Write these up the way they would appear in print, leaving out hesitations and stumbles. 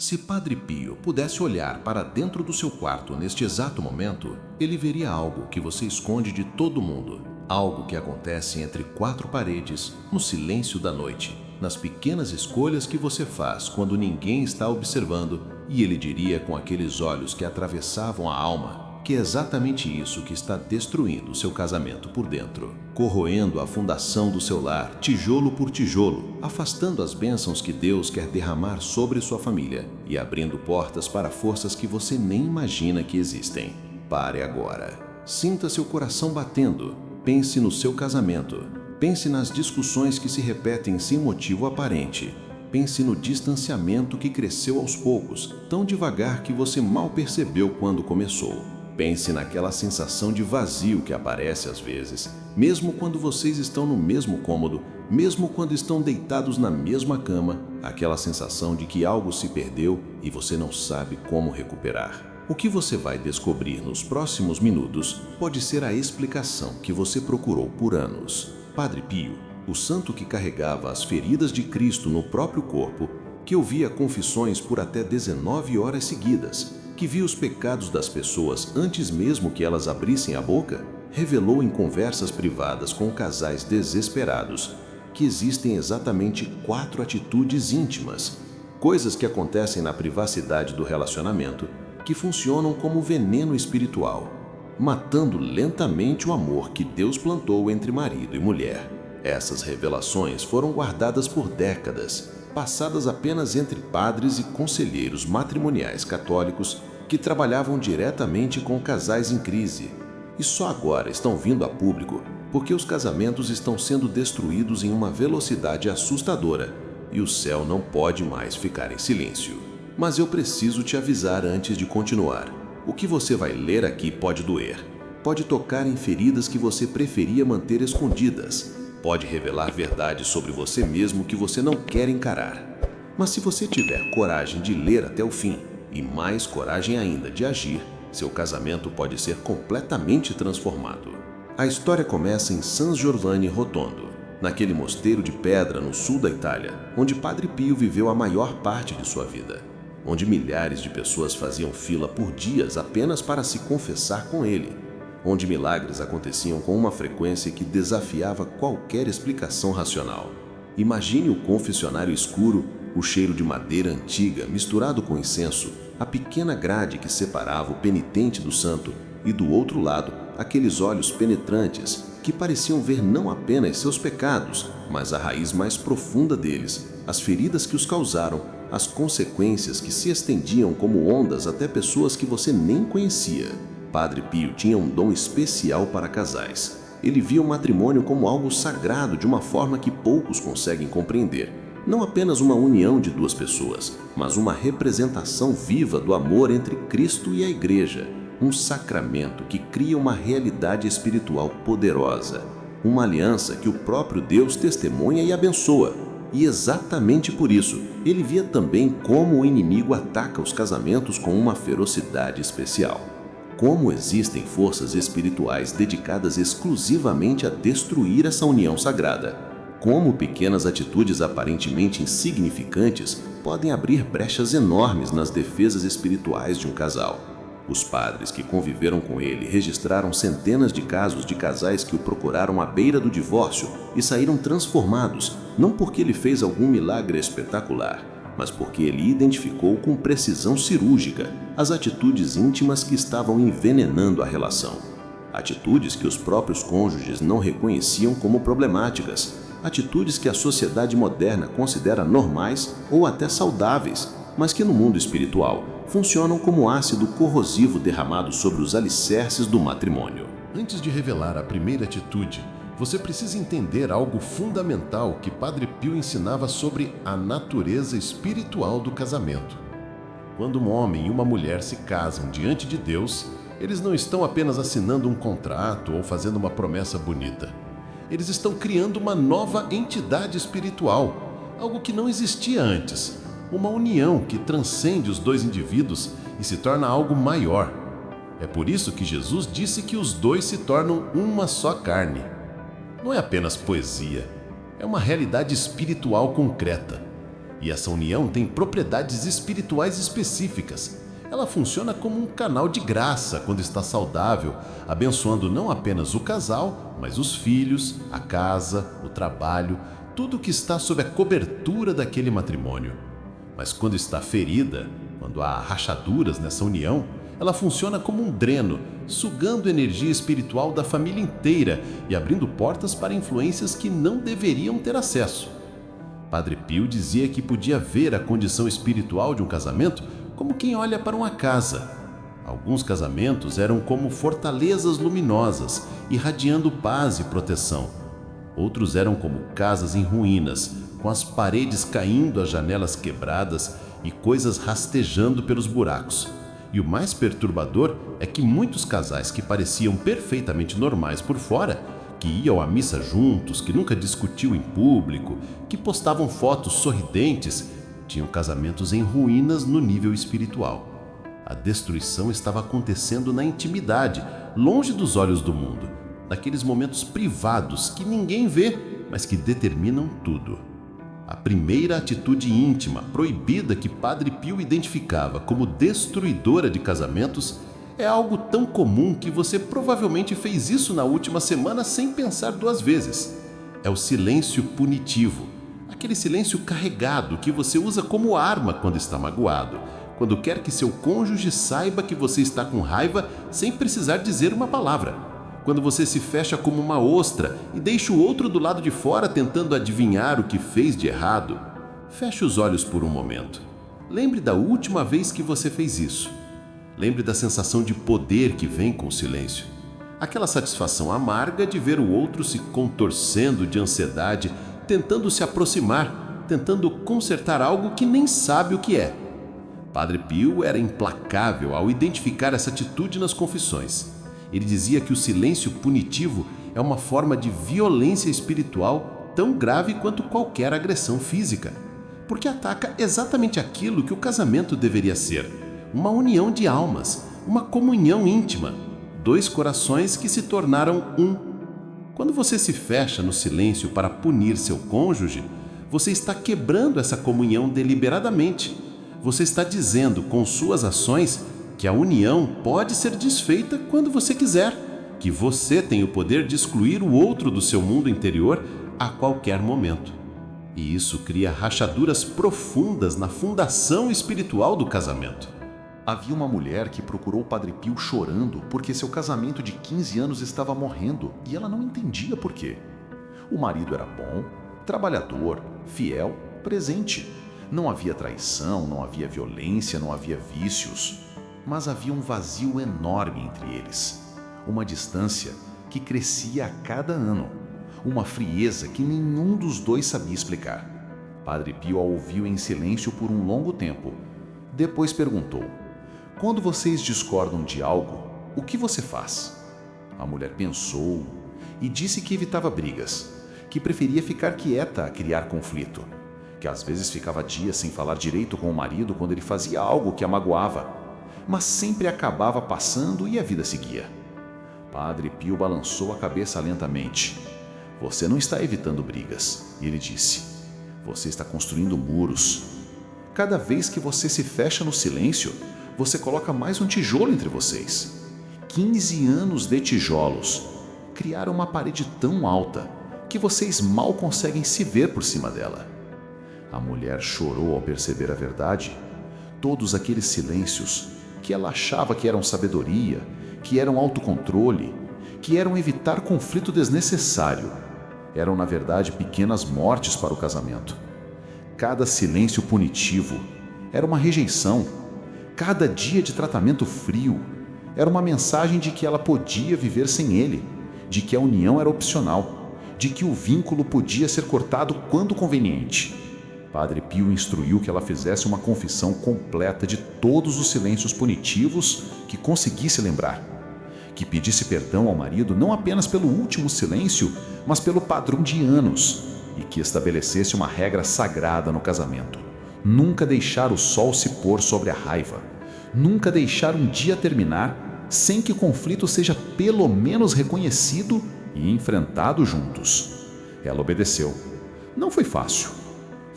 Se Padre Pio pudesse olhar para dentro do seu quarto neste exato momento, ele veria algo que você esconde de todo mundo. Algo que acontece entre quatro paredes, no silêncio da noite, nas pequenas escolhas que você faz quando ninguém está observando, e ele diria com aqueles olhos que atravessavam a alma que é exatamente isso que está destruindo seu casamento por dentro, corroendo a fundação do seu lar, tijolo por tijolo, afastando as bênçãos que Deus quer derramar sobre sua família e abrindo portas para forças que você nem imagina que existem. Pare agora. Sinta seu coração batendo. Pense no seu casamento. Pense nas discussões que se repetem sem motivo aparente. Pense no distanciamento que cresceu aos poucos, tão devagar que você mal percebeu quando começou. Pense naquela sensação de vazio que aparece às vezes, mesmo quando vocês estão no mesmo cômodo, mesmo quando estão deitados na mesma cama, aquela sensação de que algo se perdeu e você não sabe como recuperar. O que você vai descobrir nos próximos minutos pode ser a explicação que você procurou por anos. Padre Pio, o santo que carregava as feridas de Cristo no próprio corpo, que ouvia confissões por até 19 horas seguidas, que via os pecados das pessoas antes mesmo que elas abrissem a boca, revelou em conversas privadas com casais desesperados que existem exatamente 4 atitudes íntimas, coisas que acontecem na privacidade do relacionamento, que funcionam como veneno espiritual, matando lentamente o amor que Deus plantou entre marido e mulher. Essas revelações foram guardadas por décadas, passadas apenas entre padres e conselheiros matrimoniais católicos que trabalhavam diretamente com casais em crise, e só agora estão vindo a público porque os casamentos estão sendo destruídos em uma velocidade assustadora e o céu não pode mais ficar em silêncio. Mas eu preciso te avisar antes de continuar. O que você vai ler aqui pode doer, pode tocar em feridas que você preferia manter escondidas, pode revelar verdades sobre você mesmo que você não quer encarar. Mas se você tiver coragem de ler até o fim, e mais coragem ainda de agir, seu casamento pode ser completamente transformado. A história começa em San Giovanni Rotondo, naquele mosteiro de pedra no sul da Itália, onde Padre Pio viveu a maior parte de sua vida, onde milhares de pessoas faziam fila por dias apenas para se confessar com ele, onde milagres aconteciam com uma frequência que desafiava qualquer explicação racional. Imagine o confessionário escuro, o cheiro de madeira antiga misturado com incenso, a pequena grade que separava o penitente do santo e, do outro lado, aqueles olhos penetrantes que pareciam ver não apenas seus pecados, mas a raiz mais profunda deles, as feridas que os causaram, as consequências que se estendiam como ondas até pessoas que você nem conhecia. Padre Pio tinha um dom especial para casais. Ele via o matrimônio como algo sagrado de uma forma que poucos conseguem compreender. Não apenas uma união de 2 pessoas, mas uma representação viva do amor entre Cristo e a Igreja. Um sacramento que cria uma realidade espiritual poderosa. Uma aliança que o próprio Deus testemunha e abençoa. E exatamente por isso, ele via também como o inimigo ataca os casamentos com uma ferocidade especial. Como existem forças espirituais dedicadas exclusivamente a destruir essa união sagrada. Como pequenas atitudes aparentemente insignificantes podem abrir brechas enormes nas defesas espirituais de um casal. Os padres que conviveram com ele registraram centenas de casos de casais que o procuraram à beira do divórcio e saíram transformados, não porque ele fez algum milagre espetacular, mas porque ele identificou com precisão cirúrgica as atitudes íntimas que estavam envenenando a relação. Atitudes que os próprios cônjuges não reconheciam como problemáticas, atitudes que a sociedade moderna considera normais ou até saudáveis, mas que no mundo espiritual funcionam como ácido corrosivo derramado sobre os alicerces do matrimônio. Antes de revelar a primeira atitude, você precisa entender algo fundamental que Padre Pio ensinava sobre a natureza espiritual do casamento. Quando um homem e uma mulher se casam diante de Deus, eles não estão apenas assinando um contrato ou fazendo uma promessa bonita. Eles estão criando uma nova entidade espiritual, algo que não existia antes, uma união que transcende os 2 indivíduos e se torna algo maior. É por isso que Jesus disse que os 2 se tornam uma só carne. Não é apenas poesia, é uma realidade espiritual concreta. E essa união tem propriedades espirituais específicas. Ela funciona como um canal de graça quando está saudável, abençoando não apenas o casal, mas os filhos, a casa, o trabalho, tudo que está sob a cobertura daquele matrimônio. Mas quando está ferida, quando há rachaduras nessa união, ela funciona como um dreno, sugando energia espiritual da família inteira e abrindo portas para influências que não deveriam ter acesso. Padre Pio dizia que podia ver a condição espiritual de um casamento como quem olha para uma casa. Alguns casamentos eram como fortalezas luminosas, irradiando paz e proteção. Outros eram como casas em ruínas, com as paredes caindo, as janelas quebradas e coisas rastejando pelos buracos. E o mais perturbador é que muitos casais que pareciam perfeitamente normais por fora, que iam à missa juntos, que nunca discutiam em público, que postavam fotos sorridentes, tinham casamentos em ruínas no nível espiritual. A destruição estava acontecendo na intimidade, longe dos olhos do mundo, naqueles momentos privados que ninguém vê, mas que determinam tudo. A primeira atitude íntima, proibida, que Padre Pio identificava como destruidora de casamentos é algo tão comum que você provavelmente fez isso na última semana sem pensar duas vezes. É o silêncio punitivo, aquele silêncio carregado que você usa como arma quando está magoado, quando quer que seu cônjuge saiba que você está com raiva sem precisar dizer uma palavra. Quando você se fecha como uma ostra e deixa o outro do lado de fora tentando adivinhar o que fez de errado. Feche os olhos por um momento. Lembre da última vez que você fez isso. Lembre da sensação de poder que vem com o silêncio. Aquela satisfação amarga de ver o outro se contorcendo de ansiedade, tentando se aproximar, tentando consertar algo que nem sabe o que é. Padre Pio era implacável ao identificar essa atitude nas confissões. Ele dizia que o silêncio punitivo é uma forma de violência espiritual tão grave quanto qualquer agressão física, porque ataca exatamente aquilo que o casamento deveria ser: uma união de almas, uma comunhão íntima, dois corações que se tornaram um. Quando você se fecha no silêncio para punir seu cônjuge, você está quebrando essa comunhão deliberadamente. Você está dizendo com suas ações que a união pode ser desfeita quando você quiser, que você tem o poder de excluir o outro do seu mundo interior a qualquer momento. E isso cria rachaduras profundas na fundação espiritual do casamento. Havia uma mulher que procurou o Padre Pio chorando porque seu casamento de 15 anos estava morrendo e ela não entendia por quê. O marido era bom, trabalhador, fiel, presente. Não havia traição, não havia violência, não havia vícios. Mas havia um vazio enorme entre eles, uma distância que crescia a cada ano, uma frieza que nenhum dos dois sabia explicar. Padre Pio a ouviu em silêncio por um longo tempo. Depois perguntou: "Quando vocês discordam de algo, o que você faz?" A mulher pensou e disse que evitava brigas, que preferia ficar quieta a criar conflito, que às vezes ficava dias sem falar direito com o marido quando ele fazia algo que a magoava, mas sempre acabava passando e a vida seguia. Padre Pio balançou a cabeça lentamente. "Você não está evitando brigas", ele disse. "Você está construindo muros. Cada vez que você se fecha no silêncio, você coloca mais um tijolo entre vocês. 15 anos de tijolos criaram uma parede tão alta que vocês mal conseguem se ver por cima dela." A mulher chorou ao perceber a verdade. Todos aqueles silêncios que ela achava que eram sabedoria, que eram autocontrole, que eram evitar conflito desnecessário, eram na verdade pequenas mortes para o casamento. Cada silêncio punitivo era uma rejeição. Cada dia de tratamento frio era uma mensagem de que ela podia viver sem ele, de que a união era opcional, de que o vínculo podia ser cortado quando conveniente. Padre Pio instruiu que ela fizesse uma confissão completa de todos os silêncios punitivos que conseguisse lembrar, que pedisse perdão ao marido não apenas pelo último silêncio, mas pelo padrão de anos, e que estabelecesse uma regra sagrada no casamento: nunca deixar o sol se pôr sobre a raiva, nunca deixar um dia terminar sem que o conflito seja pelo menos reconhecido e enfrentado juntos. Ela obedeceu. Não foi fácil.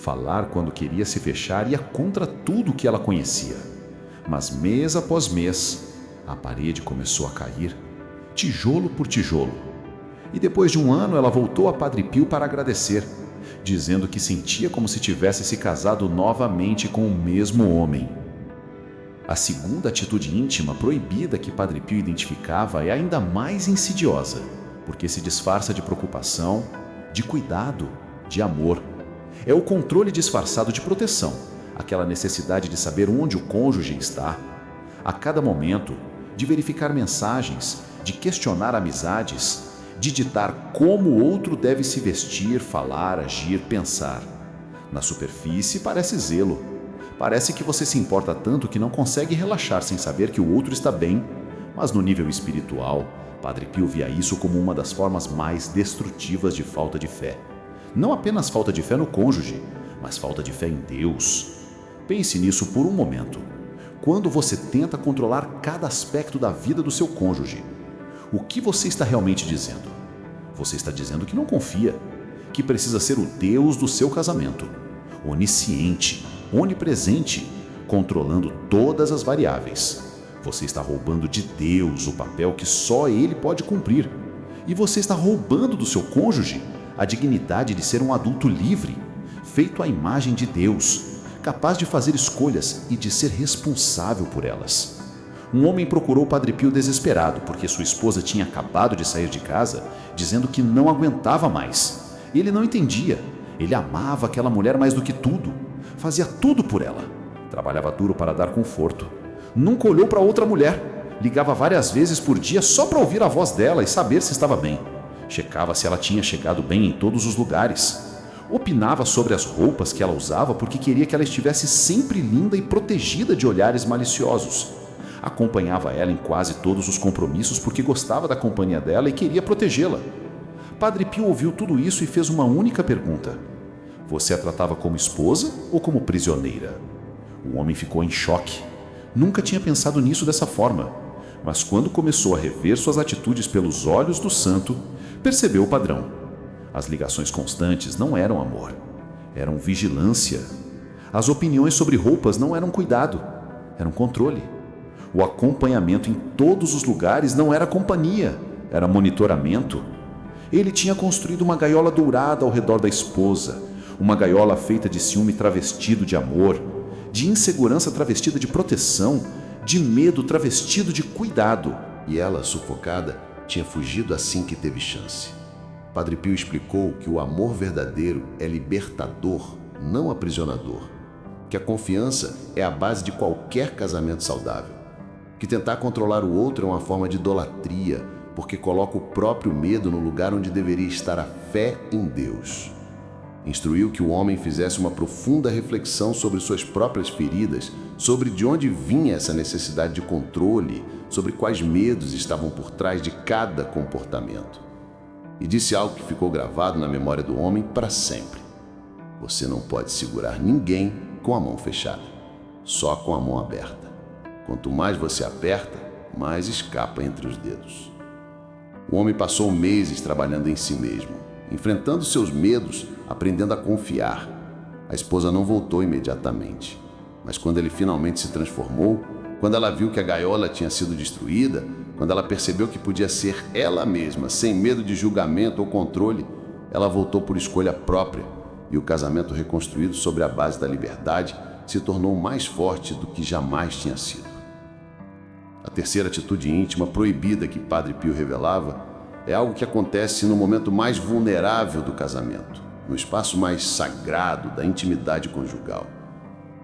Falar quando queria se fechar ia contra tudo que ela conhecia. Mas mês após mês, a parede começou a cair, tijolo por tijolo. E depois de um ano, ela voltou a Padre Pio para agradecer, dizendo que sentia como se tivesse se casado novamente com o mesmo homem. A segunda atitude íntima proibida que Padre Pio identificava é ainda mais insidiosa, porque se disfarça de preocupação, de cuidado, de amor. É o controle disfarçado de proteção, aquela necessidade de saber onde o cônjuge está, a cada momento, de verificar mensagens, de questionar amizades, de ditar como o outro deve se vestir, falar, agir, pensar. Na superfície parece zelo. Parece que você se importa tanto que não consegue relaxar sem saber que o outro está bem, mas no nível espiritual, Padre Pio via isso como uma das formas mais destrutivas de falta de fé. Não apenas falta de fé no cônjuge, mas falta de fé em Deus. Pense nisso por um momento. Quando você tenta controlar cada aspecto da vida do seu cônjuge, o que você está realmente dizendo? Você está dizendo que não confia, que precisa ser o Deus do seu casamento, onisciente, onipresente, controlando todas as variáveis. Você está roubando de Deus o papel que só Ele pode cumprir. E você está roubando do seu cônjuge a dignidade de ser um adulto livre, feito à imagem de Deus, capaz de fazer escolhas e de ser responsável por elas. Um homem procurou Padre Pio desesperado porque sua esposa tinha acabado de sair de casa, dizendo que não aguentava mais. Ele não entendia. Ele amava aquela mulher mais do que tudo. Fazia tudo por ela. Trabalhava duro para dar conforto. Nunca olhou para outra mulher. Ligava várias vezes por dia só para ouvir a voz dela e saber se estava bem. Checava se ela tinha chegado bem em todos os lugares. Opinava sobre as roupas que ela usava porque queria que ela estivesse sempre linda e protegida de olhares maliciosos. Acompanhava ela em quase todos os compromissos porque gostava da companhia dela e queria protegê-la. Padre Pio ouviu tudo isso e fez uma única pergunta: você a tratava como esposa ou como prisioneira? O homem ficou em choque. Nunca tinha pensado nisso dessa forma, mas quando começou a rever suas atitudes pelos olhos do santo, percebeu o padrão. As ligações constantes não eram amor, eram vigilância. As opiniões sobre roupas não eram cuidado, eram controle. O acompanhamento em todos os lugares não era companhia, era monitoramento. Ele tinha construído uma gaiola dourada ao redor da esposa, uma gaiola feita de ciúme travestido de amor, de insegurança travestida de proteção, de medo travestido de cuidado. E ela, sufocada, tinha fugido assim que teve chance. Padre Pio explicou que o amor verdadeiro é libertador, não aprisionador. Que a confiança é a base de qualquer casamento saudável. Que tentar controlar o outro é uma forma de idolatria, porque coloca o próprio medo no lugar onde deveria estar a fé em Deus. Instruiu que o homem fizesse uma profunda reflexão sobre suas próprias feridas, sobre de onde vinha essa necessidade de controle, sobre quais medos estavam por trás de cada comportamento. E disse algo que ficou gravado na memória do homem para sempre: você não pode segurar ninguém com a mão fechada, só com a mão aberta. Quanto mais você aperta, mais escapa entre os dedos. O homem passou meses trabalhando em si mesmo, enfrentando seus medos, aprendendo a confiar. A esposa não voltou imediatamente, mas quando ele finalmente se transformou, quando ela viu que a gaiola tinha sido destruída, quando ela percebeu que podia ser ela mesma, sem medo de julgamento ou controle, ela voltou por escolha própria, e o casamento reconstruído sobre a base da liberdade se tornou mais forte do que jamais tinha sido. A terceira atitude íntima proibida que Padre Pio revelava é algo que acontece no momento mais vulnerável do casamento, no espaço mais sagrado da intimidade conjugal.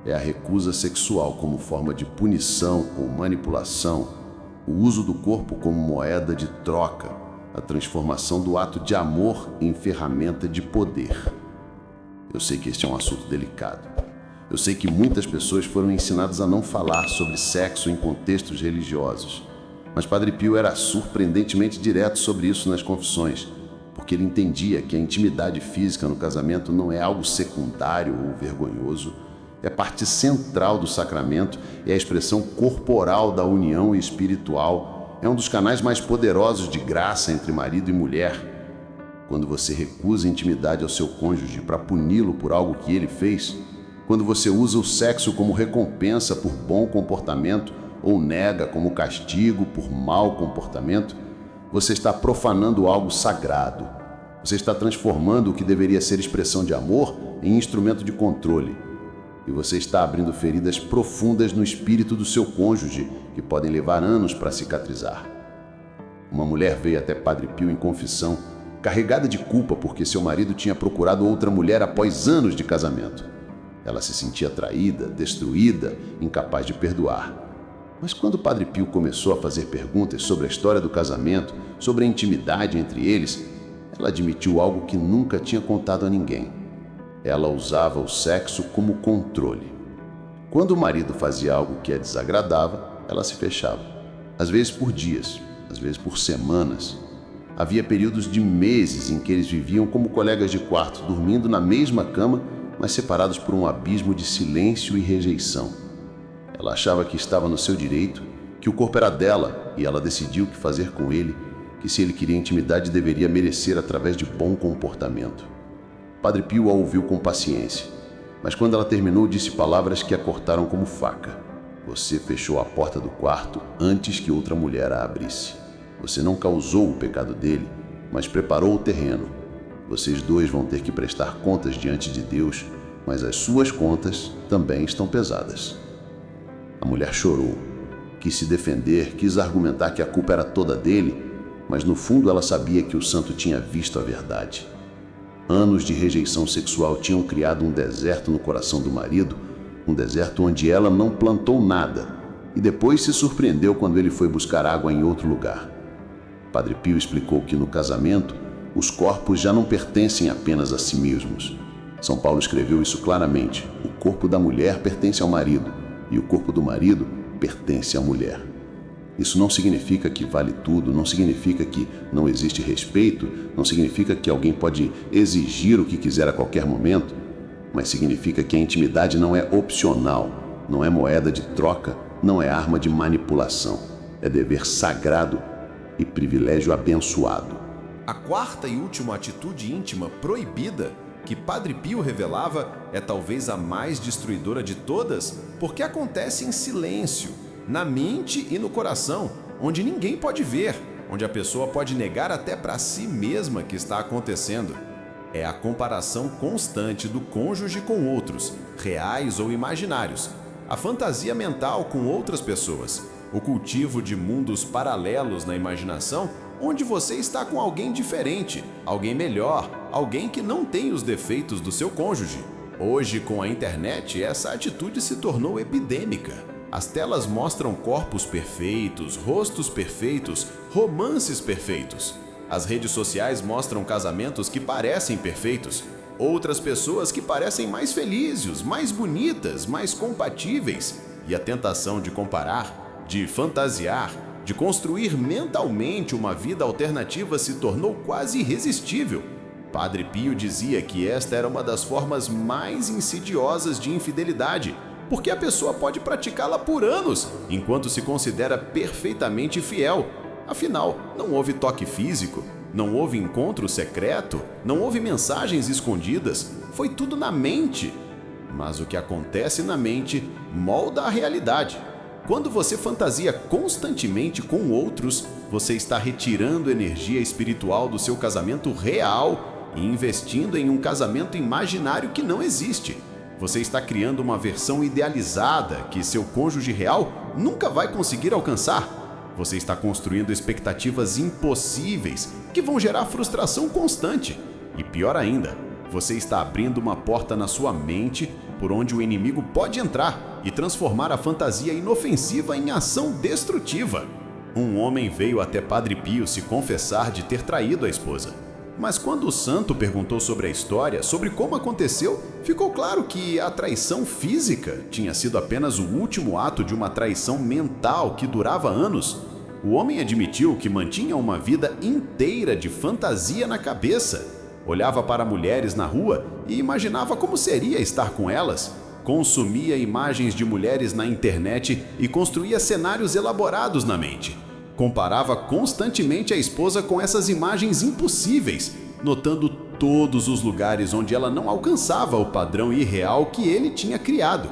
É a recusa sexual como forma de punição ou manipulação, o uso do corpo como moeda de troca, a transformação do ato de amor em ferramenta de poder. Eu sei que este é um assunto delicado. Eu sei que muitas pessoas foram ensinadas a não falar sobre sexo em contextos religiosos. Mas Padre Pio era surpreendentemente direto sobre isso nas confissões, porque ele entendia que a intimidade física no casamento não é algo secundário ou vergonhoso, é parte central do sacramento, é a expressão corporal da união espiritual, é um dos canais mais poderosos de graça entre marido e mulher. quando você recusa intimidade ao seu cônjuge para puni-lo por algo que ele fez, quando você usa o sexo como recompensa por bom comportamento ou nega como castigo por mau comportamento, você está profanando algo sagrado. Você está transformando o que deveria ser expressão de amor em instrumento de controle. E você está abrindo feridas profundas no espírito do seu cônjuge que podem levar anos para cicatrizar. Uma mulher veio até Padre Pio em confissão, carregada de culpa porque seu marido tinha procurado outra mulher após anos de casamento. Ela se sentia traída, destruída, incapaz de perdoar. Mas quando Padre Pio começou a fazer perguntas sobre a história do casamento, sobre a intimidade entre eles, ela admitiu algo que nunca tinha contado a ninguém. Ela usava o sexo como controle. Quando o marido fazia algo que a desagradava, ela se fechava. Às vezes por dias, às vezes por semanas. Havia períodos de meses em que eles viviam como colegas de quarto, dormindo na mesma cama, mas separados por um abismo de silêncio e rejeição. Ela achava que estava no seu direito, que o corpo era dela e ela decidiu o que fazer com ele, que se ele queria intimidade deveria merecer através de bom comportamento. Padre Pio a ouviu com paciência, mas quando ela terminou disse palavras que a cortaram como faca. Você fechou a porta do quarto antes que outra mulher a abrisse. Você não causou o pecado dele, mas preparou o terreno. Vocês dois vão ter que prestar contas diante de Deus, mas as suas contas também estão pesadas. A mulher chorou, quis se defender, quis argumentar que a culpa era toda dele, mas no fundo ela sabia que o santo tinha visto a verdade. Anos de rejeição sexual tinham criado um deserto no coração do marido, um deserto onde ela não plantou nada, e depois se surpreendeu quando ele foi buscar água em outro lugar. Padre Pio explicou que no casamento, os corpos já não pertencem apenas a si mesmos. São Paulo escreveu isso claramente. O corpo da mulher pertence ao marido e o corpo do marido pertence à mulher. Isso não significa que vale tudo, não significa que não existe respeito, não significa que alguém pode exigir o que quiser a qualquer momento, mas significa que a intimidade não é opcional, não é moeda de troca, não é arma de manipulação. É dever sagrado e privilégio abençoado. A quarta e última atitude íntima proibida que Padre Pio revelava é talvez a mais destruidora de todas, porque acontece em silêncio, na mente e no coração, onde ninguém pode ver, onde a pessoa pode negar até para si mesma que está acontecendo. É a comparação constante do cônjuge com outros, reais ou imaginários, a fantasia mental com outras pessoas, o cultivo de mundos paralelos na imaginação, onde você está com alguém diferente, alguém melhor, alguém que não tem os defeitos do seu cônjuge. Hoje, com a internet, essa atitude se tornou epidêmica. As telas mostram corpos perfeitos, rostos perfeitos, romances perfeitos. As redes sociais mostram casamentos que parecem perfeitos, outras pessoas que parecem mais felizes, mais bonitas, mais compatíveis. E a tentação de comparar, de fantasiar, de construir mentalmente uma vida alternativa se tornou quase irresistível. Padre Pio dizia que esta era uma das formas mais insidiosas de infidelidade, porque a pessoa pode praticá-la por anos, enquanto se considera perfeitamente fiel. Afinal, não houve toque físico, não houve encontro secreto, não houve mensagens escondidas, foi tudo na mente. Mas o que acontece na mente molda a realidade. Quando você fantasia constantemente com outros, você está retirando energia espiritual do seu casamento real e investindo em um casamento imaginário que não existe. Você está criando uma versão idealizada que seu cônjuge real nunca vai conseguir alcançar. Você está construindo expectativas impossíveis que vão gerar frustração constante. E pior ainda, você está abrindo uma porta na sua mente por onde o inimigo pode entrar e transformar a fantasia inofensiva em ação destrutiva. Um homem veio até Padre Pio se confessar de ter traído a esposa. Mas quando o santo perguntou sobre a história, sobre como aconteceu, ficou claro que a traição física tinha sido apenas o último ato de uma traição mental que durava anos. O homem admitiu que mantinha uma vida inteira de fantasia na cabeça. Olhava para mulheres na rua e imaginava como seria estar com elas. Consumia imagens de mulheres na internet e construía cenários elaborados na mente. Comparava constantemente a esposa com essas imagens impossíveis notando todos os lugares onde ela não alcançava o padrão irreal que ele tinha criado.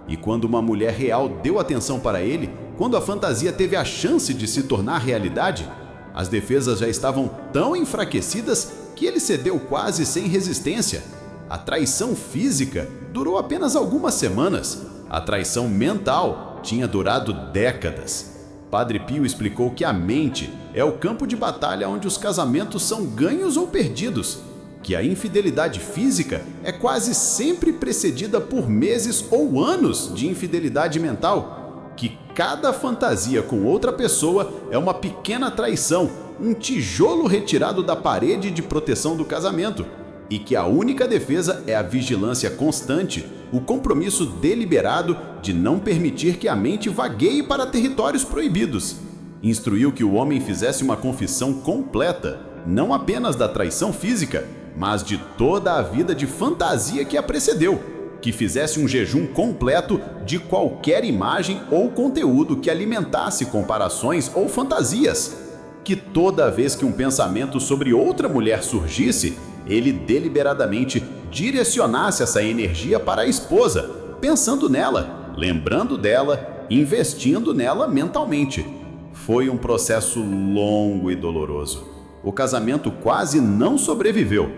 E quando uma mulher real deu atenção para ele, quando a fantasia teve a chance de se tornar realidade, as defesas já estavam tão enfraquecidas que ele cedeu quase sem resistência. A traição física durou apenas algumas semanas. A traição mental tinha durado décadas. Padre Pio explicou que a mente é o campo de batalha onde os casamentos são ganhos ou perdidos, que a infidelidade física é quase sempre precedida por meses ou anos de infidelidade mental, que cada fantasia com outra pessoa é uma pequena traição, um tijolo retirado da parede de proteção do casamento, e que a única defesa é a vigilância constante, o compromisso deliberado de não permitir que a mente vagueie para territórios proibidos. Instruiu que o homem fizesse uma confissão completa, não apenas da traição física, mas de toda a vida de fantasia que a precedeu, que fizesse um jejum completo de qualquer imagem ou conteúdo que alimentasse comparações ou fantasias, que toda vez que um pensamento sobre outra mulher surgisse, ele deliberadamente direcionasse essa energia para a esposa, pensando nela, lembrando dela, investindo nela mentalmente. Foi um processo longo e doloroso. O casamento quase não sobreviveu,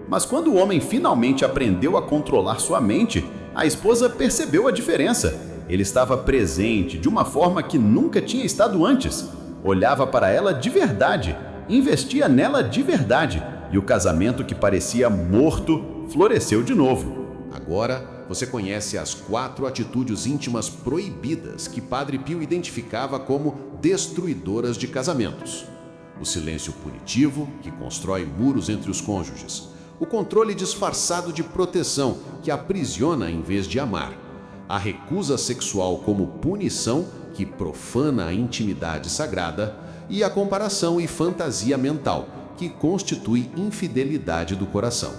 mas quando o homem finalmente aprendeu a controlar sua mente, a esposa percebeu a diferença. Ele estava presente de uma forma que nunca tinha estado antes. Olhava para ela de verdade, investia nela de verdade, e o casamento que parecia morto floresceu de novo. Agora você conhece as 4 atitudes íntimas proibidas que Padre Pio identificava como destruidoras de casamentos. O silêncio punitivo, que constrói muros entre os cônjuges. O controle disfarçado de proteção, que aprisiona em vez de amar. A recusa sexual como punição, que profana a intimidade sagrada. E a comparação e fantasia mental, que constitui infidelidade do coração.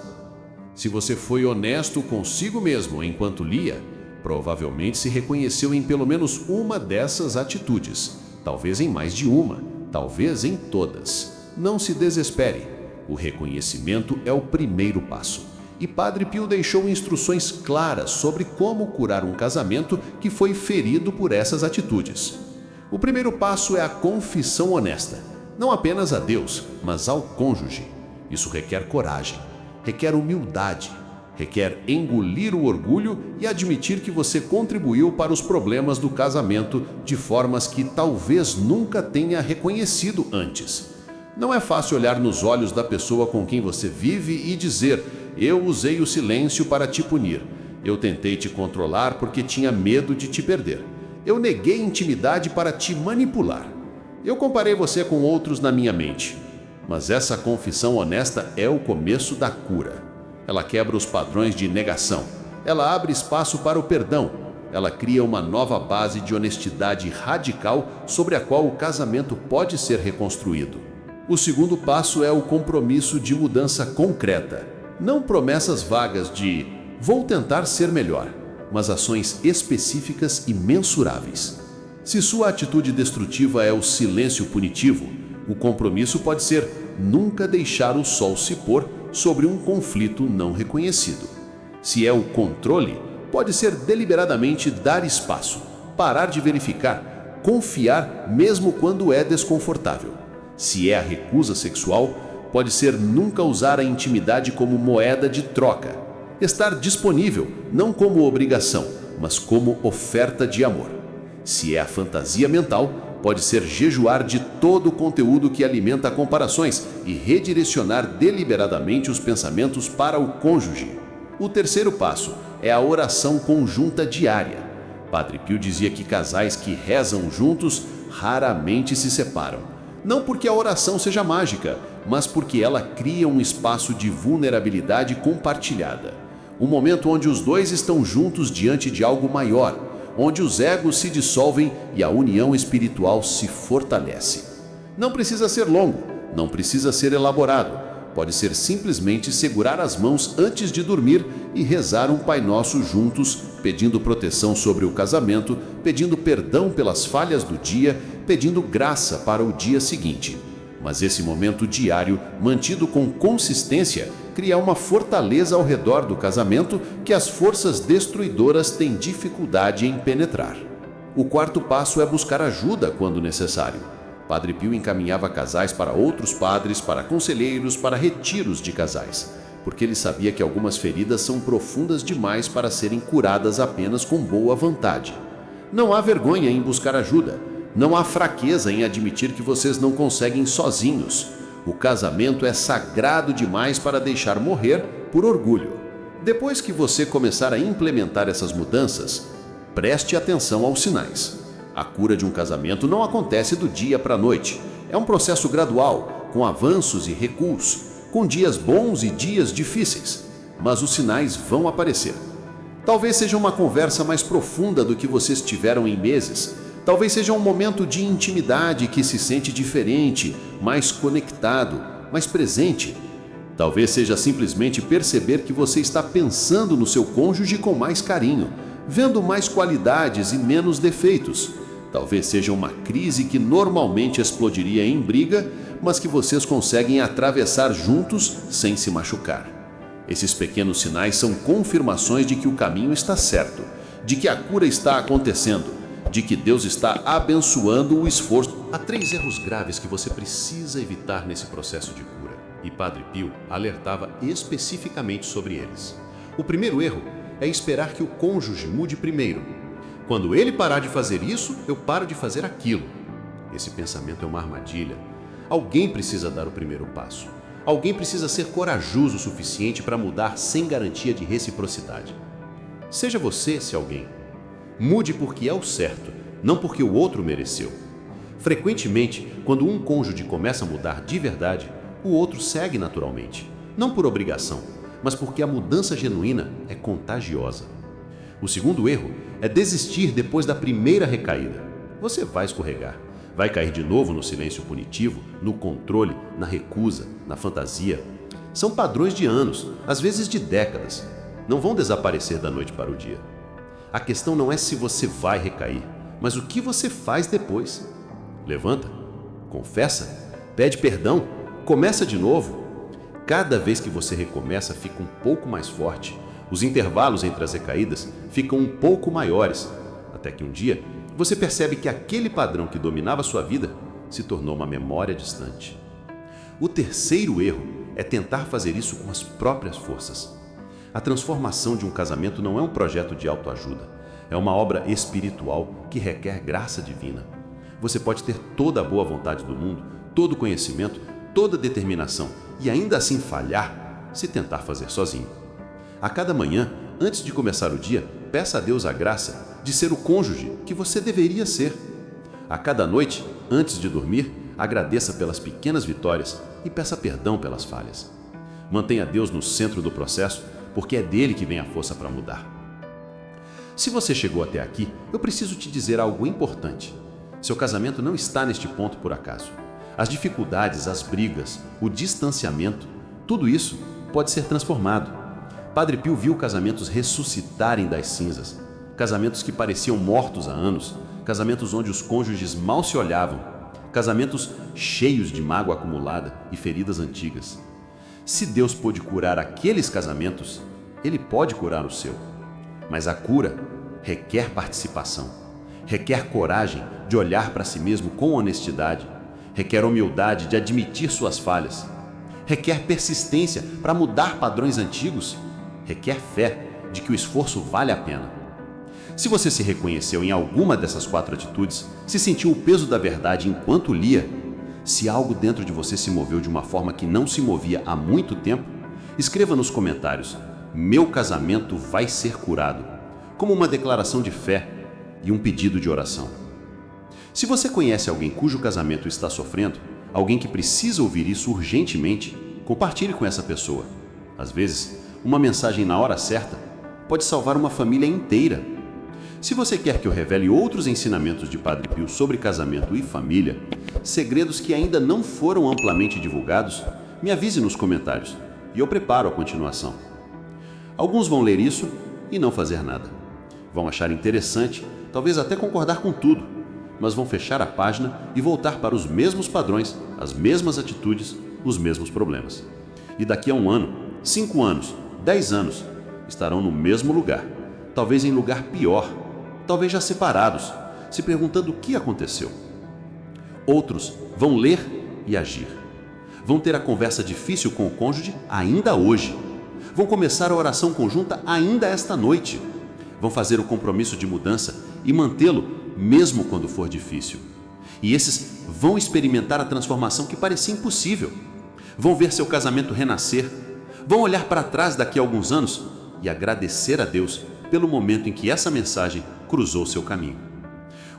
Se você foi honesto consigo mesmo enquanto lia, provavelmente se reconheceu em pelo menos uma dessas atitudes, talvez em mais de uma, talvez em todas. Não se desespere. O reconhecimento é o primeiro passo. E Padre Pio deixou instruções claras sobre como curar um casamento que foi ferido por essas atitudes. O primeiro passo é a confissão honesta, não apenas a Deus, mas ao cônjuge. Isso requer coragem, requer humildade, requer engolir o orgulho e admitir que você contribuiu para os problemas do casamento de formas que talvez nunca tenha reconhecido antes. Não é fácil olhar nos olhos da pessoa com quem você vive e dizer: eu usei o silêncio para te punir. Eu tentei te controlar porque tinha medo de te perder. Eu neguei intimidade para te manipular. Eu comparei você com outros na minha mente. Mas essa confissão honesta é o começo da cura. Ela quebra os padrões de negação. Ela abre espaço para o perdão. Ela cria uma nova base de honestidade radical sobre a qual o casamento pode ser reconstruído. O segundo passo é o compromisso de mudança concreta. Não promessas vagas de "vou tentar ser melhor", mas ações específicas e mensuráveis. Se sua atitude destrutiva é o silêncio punitivo, o compromisso pode ser nunca deixar o sol se pôr sobre um conflito não reconhecido. Se é o controle, pode ser deliberadamente dar espaço, parar de verificar, confiar mesmo quando é desconfortável. Se é a recusa sexual, pode ser nunca usar a intimidade como moeda de troca. Estar disponível, não como obrigação, mas como oferta de amor. Se é a fantasia mental, pode ser jejuar de todo o conteúdo que alimenta comparações e redirecionar deliberadamente os pensamentos para o cônjuge. O terceiro passo é a oração conjunta diária. Padre Pio dizia que casais que rezam juntos raramente se separam. Não porque a oração seja mágica, mas porque ela cria um espaço de vulnerabilidade compartilhada. Um momento onde os dois estão juntos diante de algo maior, onde os egos se dissolvem e a união espiritual se fortalece. Não precisa ser longo, não precisa ser elaborado. Pode ser simplesmente segurar as mãos antes de dormir e rezar um Pai Nosso juntos, pedindo proteção sobre o casamento, pedindo perdão pelas falhas do dia, pedindo graça para o dia seguinte. Mas esse momento diário, mantido com consistência, cria uma fortaleza ao redor do casamento que as forças destruidoras têm dificuldade em penetrar. O quarto passo é buscar ajuda quando necessário. Padre Pio encaminhava casais para outros padres, para conselheiros, para retiros de casais, porque ele sabia que algumas feridas são profundas demais para serem curadas apenas com boa vontade. Não há vergonha em buscar ajuda. Não há fraqueza em admitir que vocês não conseguem sozinhos. O casamento é sagrado demais para deixar morrer por orgulho. Depois que você começar a implementar essas mudanças, preste atenção aos sinais. A cura de um casamento não acontece do dia para a noite. É um processo gradual, com avanços e recuos, com dias bons e dias difíceis. Mas os sinais vão aparecer. Talvez seja uma conversa mais profunda do que vocês tiveram em meses. Talvez seja um momento de intimidade que se sente diferente, mais conectado, mais presente. Talvez seja simplesmente perceber que você está pensando no seu cônjuge com mais carinho, vendo mais qualidades e menos defeitos. Talvez seja uma crise que normalmente explodiria em briga, mas que vocês conseguem atravessar juntos sem se machucar. Esses pequenos sinais são confirmações de que o caminho está certo, de que a cura está acontecendo, de que Deus está abençoando o esforço. Há 3 erros graves que você precisa evitar nesse processo de cura, e Padre Pio alertava especificamente sobre eles. O primeiro erro é esperar que o cônjuge mude primeiro. Quando ele parar de fazer isso, eu paro de fazer aquilo. Esse pensamento é uma armadilha. Alguém precisa dar o primeiro passo. Alguém precisa ser corajoso o suficiente para mudar sem garantia de reciprocidade. Seja você esse alguém. Mude porque é o certo, não porque o outro mereceu. Frequentemente, quando um cônjuge começa a mudar de verdade, o outro segue naturalmente. Não por obrigação, mas porque a mudança genuína é contagiosa. O segundo erro é desistir depois da primeira recaída. Você vai escorregar, vai cair de novo no silêncio punitivo, no controle, na recusa, na fantasia. São padrões de anos, às vezes de décadas. Não vão desaparecer da noite para o dia. A questão não é se você vai recair, mas o que você faz depois. Levanta, confessa, pede perdão, começa de novo. Cada vez que você recomeça, fica um pouco mais forte. Os intervalos entre as recaídas ficam um pouco maiores, até que um dia você percebe que aquele padrão que dominava sua vida se tornou uma memória distante. O terceiro erro é tentar fazer isso com as próprias forças. A transformação de um casamento não é um projeto de autoajuda, é uma obra espiritual que requer graça divina. Você pode ter toda a boa vontade do mundo, todo o conhecimento, toda a determinação e ainda assim falhar se tentar fazer sozinho. A cada manhã, antes de começar o dia, peça a Deus a graça de ser o cônjuge que você deveria ser. A cada noite, antes de dormir, agradeça pelas pequenas vitórias e peça perdão pelas falhas. Mantenha Deus no centro do processo, porque é dele que vem a força para mudar. Se você chegou até aqui, eu preciso te dizer algo importante. Seu casamento não está neste ponto por acaso. As dificuldades, as brigas, o distanciamento, tudo isso pode ser transformado. Padre Pio viu casamentos ressuscitarem das cinzas, casamentos que pareciam mortos há anos, casamentos onde os cônjuges mal se olhavam, casamentos cheios de mágoa acumulada e feridas antigas. Se Deus pôde curar aqueles casamentos, Ele pode curar o seu. Mas a cura requer participação, requer coragem de olhar para si mesmo com honestidade, requer humildade de admitir suas falhas, requer persistência para mudar padrões antigos, requer fé de que o esforço vale a pena. Se você se reconheceu em alguma dessas 4 atitudes, se sentiu o peso da verdade enquanto lia, se algo dentro de você se moveu de uma forma que não se movia há muito tempo, escreva nos comentários: meu casamento vai ser curado, como uma declaração de fé e um pedido de oração. Se você conhece alguém cujo casamento está sofrendo, alguém que precisa ouvir isso urgentemente, compartilhe com essa pessoa. Às vezes, uma mensagem na hora certa pode salvar uma família inteira. Se você quer que eu revele outros ensinamentos de Padre Pio sobre casamento e família, segredos que ainda não foram amplamente divulgados, me avise nos comentários e eu preparo a continuação. Alguns vão ler isso e não fazer nada. Vão achar interessante, talvez até concordar com tudo, mas vão fechar a página e voltar para os mesmos padrões, as mesmas atitudes, os mesmos problemas. E daqui a 1 ano, 5 anos, 10 anos, estarão no mesmo lugar, talvez em lugar pior, talvez já separados, se perguntando o que aconteceu. Outros vão ler e agir. Vão ter a conversa difícil com o cônjuge ainda hoje. Vão começar a oração conjunta ainda esta noite. Vão fazer o compromisso de mudança e mantê-lo mesmo quando for difícil. E esses vão experimentar a transformação que parecia impossível. Vão ver seu casamento renascer. Vão olhar para trás daqui a alguns anos e agradecer a Deus pelo momento em que essa mensagem cruzou seu caminho.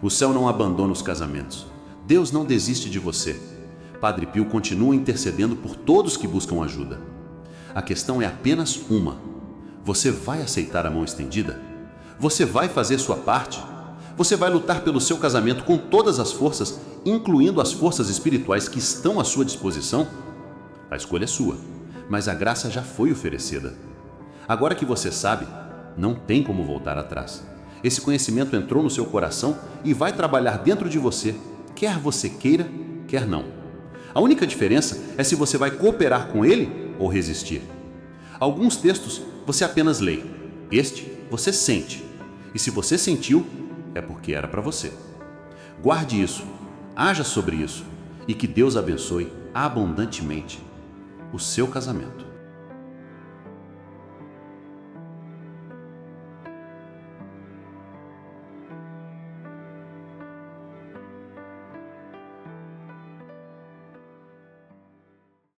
O céu não abandona os casamentos. Deus não desiste de você. Padre Pio continua intercedendo por todos que buscam ajuda. A questão é apenas uma. Você vai aceitar a mão estendida? Você vai fazer sua parte? Você vai lutar pelo seu casamento com todas as forças, incluindo as forças espirituais que estão à sua disposição? A escolha é sua, mas a graça já foi oferecida. Agora que você sabe, não tem como voltar atrás. Esse conhecimento entrou no seu coração e vai trabalhar dentro de você, quer você queira, quer não. A única diferença é se você vai cooperar com ele ou resistir. Alguns textos você apenas lê, este você sente. E se você sentiu, é porque era para você. Guarde isso, haja sobre isso e que Deus abençoe abundantemente o seu casamento.